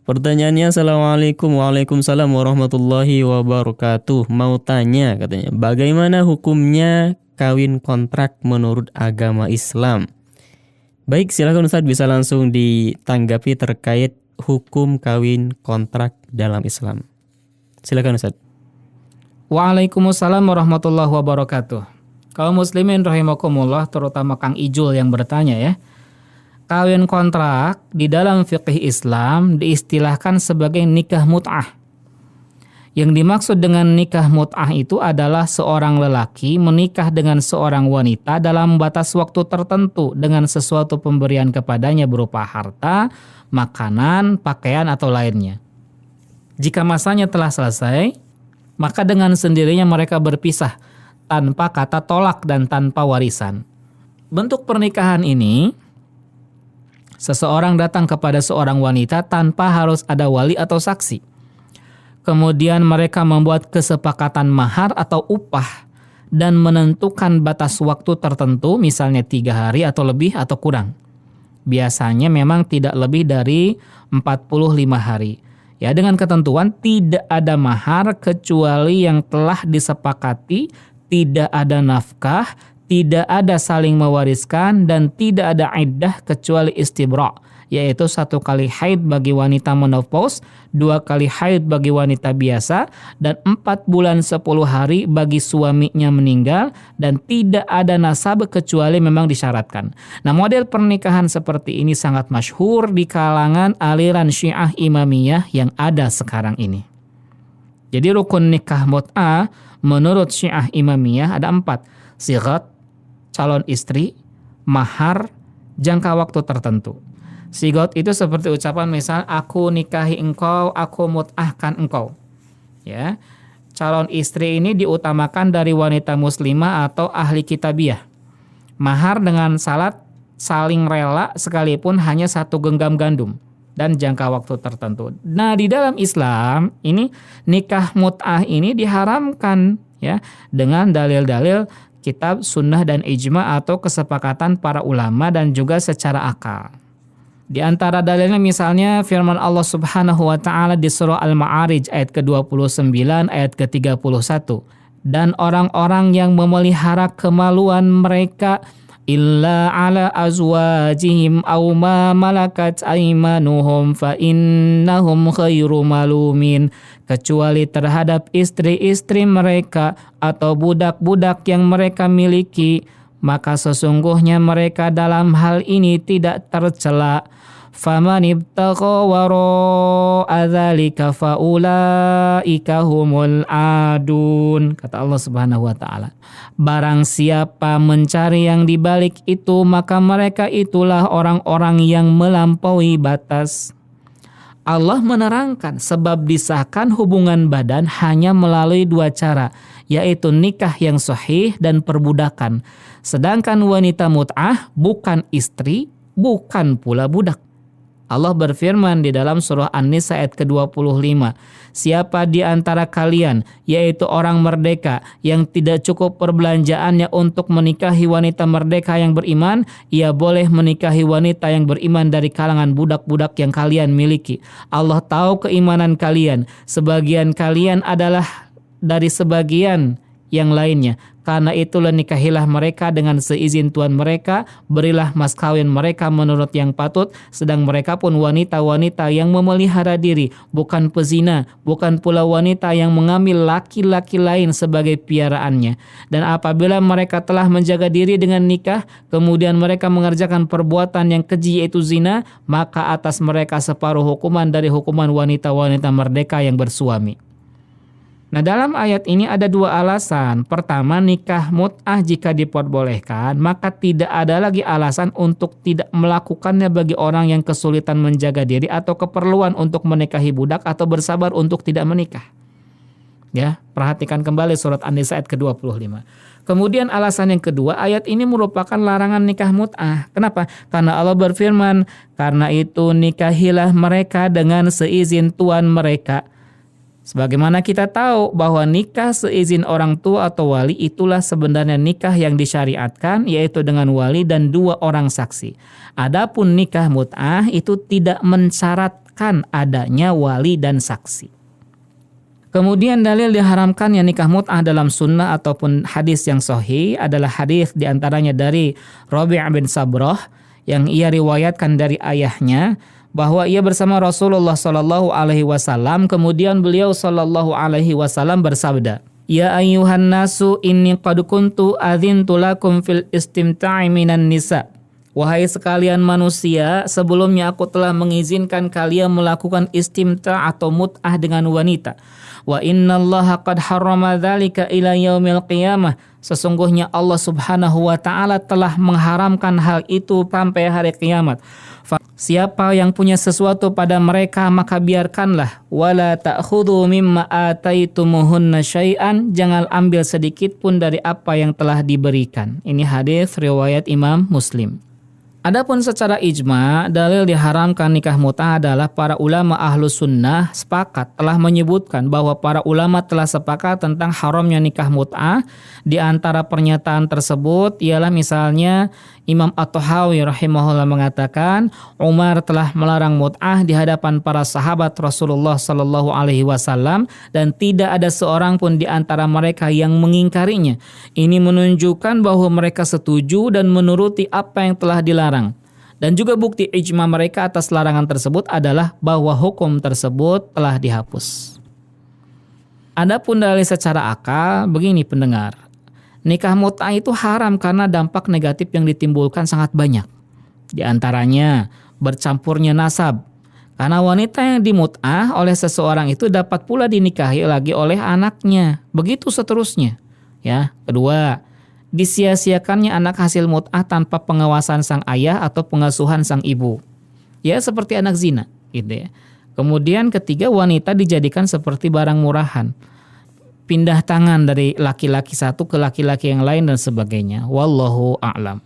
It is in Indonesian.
Pertanyaannya, Assalamualaikum. Waalaikumsalam warahmatullahi wabarakatuh. Mau tanya katanya, bagaimana hukumnya kawin kontrak menurut agama Islam? Baik, silakan Ustadz bisa langsung ditanggapi terkait hukum kawin kontrak dalam Islam. Silakan Ustadz. Waalaikumsalam warahmatullahi wabarakatuh. Kaum muslimin rahimakumullah, terutama Kang Ijul yang bertanya ya. Kawin kontrak di dalam fikih Islam diistilahkan sebagai nikah mut'ah. Yang dimaksud dengan nikah mut'ah itu adalah seorang lelaki menikah dengan seorang wanita dalam batas waktu tertentu dengan sesuatu pemberian kepadanya berupa harta, makanan, pakaian atau lainnya. Jika masanya telah selesai, maka dengan sendirinya mereka berpisah tanpa kata tolak dan tanpa warisan. Bentuk pernikahan ini, seseorang datang kepada seorang wanita tanpa harus ada wali atau saksi. Kemudian mereka membuat kesepakatan mahar atau upah dan menentukan batas waktu tertentu, misalnya 3 hari atau lebih atau kurang. Biasanya memang tidak lebih dari 45 hari. Ya, dengan ketentuan tidak ada mahar kecuali yang telah disepakati, tidak ada nafkah, tidak ada saling mewariskan, dan tidak ada iddah kecuali istibra', yaitu 1 kali haid bagi wanita menopause, 2 kali haid bagi wanita biasa, dan 4 bulan 10 hari bagi suaminya meninggal, dan tidak ada nasab kecuali memang disyaratkan. Nah, model pernikahan seperti ini sangat masyhur di kalangan aliran Syiah Imamiyah yang ada sekarang ini. Jadi rukun nikah mut'ah menurut Syiah Imamiyah ada 4. Sighat, calon istri, mahar, jangka waktu tertentu. Sigot itu seperti ucapan misal, aku nikahi engkau, aku mut'ahkan engkau. Ya. Calon istri ini diutamakan dari wanita muslimah atau ahli kitabiyah. Mahar dengan syarat saling rela sekalipun hanya 1 genggam gandum dan jangka waktu tertentu. Nah, di dalam Islam ini nikah mut'ah ini diharamkan ya dengan dalil-dalil kitab, sunnah, dan ijma atau kesepakatan para ulama dan juga secara akal. Di antara dalilnya misalnya firman Allah Subhanahu wa taala di surah Al-Ma'arij ayat ke-29 ayat ke-31. Dan orang-orang yang memelihara kemaluan mereka illa ala azwajihim aw ma malakat aymanuhum fa innahum khairu malumin, kecuali terhadap istri-istri mereka atau budak-budak yang mereka miliki, maka sesungguhnya mereka dalam hal ini tidak tercela. Faman ibtagha wara'a dzalika faulaika humul adun, kata Allah Subhanahu wa taala. Barang siapa mencari yang dibalik itu, maka mereka itulah orang-orang yang melampaui batas. Allah menerangkan sebab disahkan hubungan badan hanya melalui 2 cara, yaitu nikah yang sahih dan perbudakan. Sedangkan wanita mut'ah bukan istri, bukan pula budak. Allah berfirman di dalam surah An-Nisa ayat ke-25, siapa di antara kalian, yaitu orang merdeka yang tidak cukup perbelanjaannya untuk menikahi wanita merdeka yang beriman, ia boleh menikahi wanita yang beriman dari kalangan budak-budak yang kalian miliki. Allah tahu keimanan kalian, sebagian kalian adalah dari sebagian yang lainnya. Karena itulah nikahilah mereka dengan seizin tuan mereka, berilah mas kawin mereka menurut yang patut, sedang mereka pun wanita-wanita yang memelihara diri, bukan pezina, bukan pula wanita yang mengambil laki-laki lain sebagai piaraannya. Dan apabila mereka telah menjaga diri dengan nikah, kemudian mereka mengerjakan perbuatan yang keji yaitu zina, maka atas mereka separuh hukuman dari hukuman wanita-wanita merdeka yang bersuami. Nah, dalam ayat ini ada 2 alasan. Pertama, nikah mut'ah jika diperbolehkan, maka tidak ada lagi alasan untuk tidak melakukannya bagi orang yang kesulitan menjaga diri atau keperluan untuk menikahi budak atau bersabar untuk tidak menikah. Ya, perhatikan kembali surat An-Nisa ayat ke-25. Kemudian alasan yang kedua, ayat ini merupakan larangan nikah mut'ah. Kenapa? Karena Allah berfirman, karena itu nikahilah mereka dengan seizin tuan mereka. Sebagaimana kita tahu bahwa nikah seizin orang tua atau wali itulah sebenarnya nikah yang disyariatkan, yaitu dengan wali dan 2 orang saksi. Adapun nikah mut'ah itu tidak mensyaratkan mensyaratkan adanya wali dan saksi. Kemudian dalil diharamkannya nikah mut'ah dalam sunnah ataupun hadis yang sahih adalah hadis diantaranya dari Rabi' bin Sabrah yang ia riwayatkan dari ayahnya bahwa ia bersama Rasulullah Shallallahu Alaihi Wasallam, kemudian beliau Shallallahu Alaihi Wasallam bersabda, Ya ayyuhan nasu inni qad kuntu adzintu lakum fil istimta'i minan nisa. Wahai sekalian manusia, sebelumnya aku telah mengizinkan kalian melakukan istimta' atau mut'ah dengan wanita. Wa innallaha qad harrama dzalika ila yaumil qiyamah. Sesungguhnya Allah Subhanahu wa taala telah mengharamkan hal itu sampai hari kiamat. Siapa yang punya sesuatu pada mereka maka biarkanlah. Wala ta'khudhu mimma ataitumuhunna syai'an. Jangan ambil sedikit pun dari apa yang telah diberikan. Ini hadis riwayat Imam Muslim. Adapun secara ijma, dalil diharamkan nikah mut'ah adalah para ulama ahlus sunnah sepakat telah menyebutkan bahwa para ulama telah sepakat tentang haramnya nikah mut'ah. Di antara pernyataan tersebut ialah misalnya Imam At-Tahawi rahimahullah mengatakan Umar telah melarang mut'ah di hadapan para sahabat Rasulullah Sallallahu Alaihi Wasallam dan tidak ada seorang pun di antara mereka yang mengingkarinya. Ini menunjukkan bahwa mereka setuju dan menuruti apa yang telah dilarang. Dan juga bukti ijma mereka atas larangan tersebut adalah bahwa hukum tersebut telah dihapus. Adapun dalil secara akal, begini pendengar. Nikah mut'ah itu haram karena dampak negatif yang ditimbulkan sangat banyak. Di antaranya bercampurnya nasab. Karena wanita yang dimut'ah oleh seseorang itu dapat pula dinikahi lagi oleh anaknya. Begitu seterusnya. Ya, kedua, disia-siakannya anak hasil mut'ah tanpa pengawasan sang ayah atau pengasuhan sang ibu. Ya, seperti anak zina, gitu ya. Kemudian ketiga, wanita dijadikan seperti barang murahan. Pindah tangan dari laki-laki satu ke laki-laki yang lain dan sebagainya. Wallahu a'lam.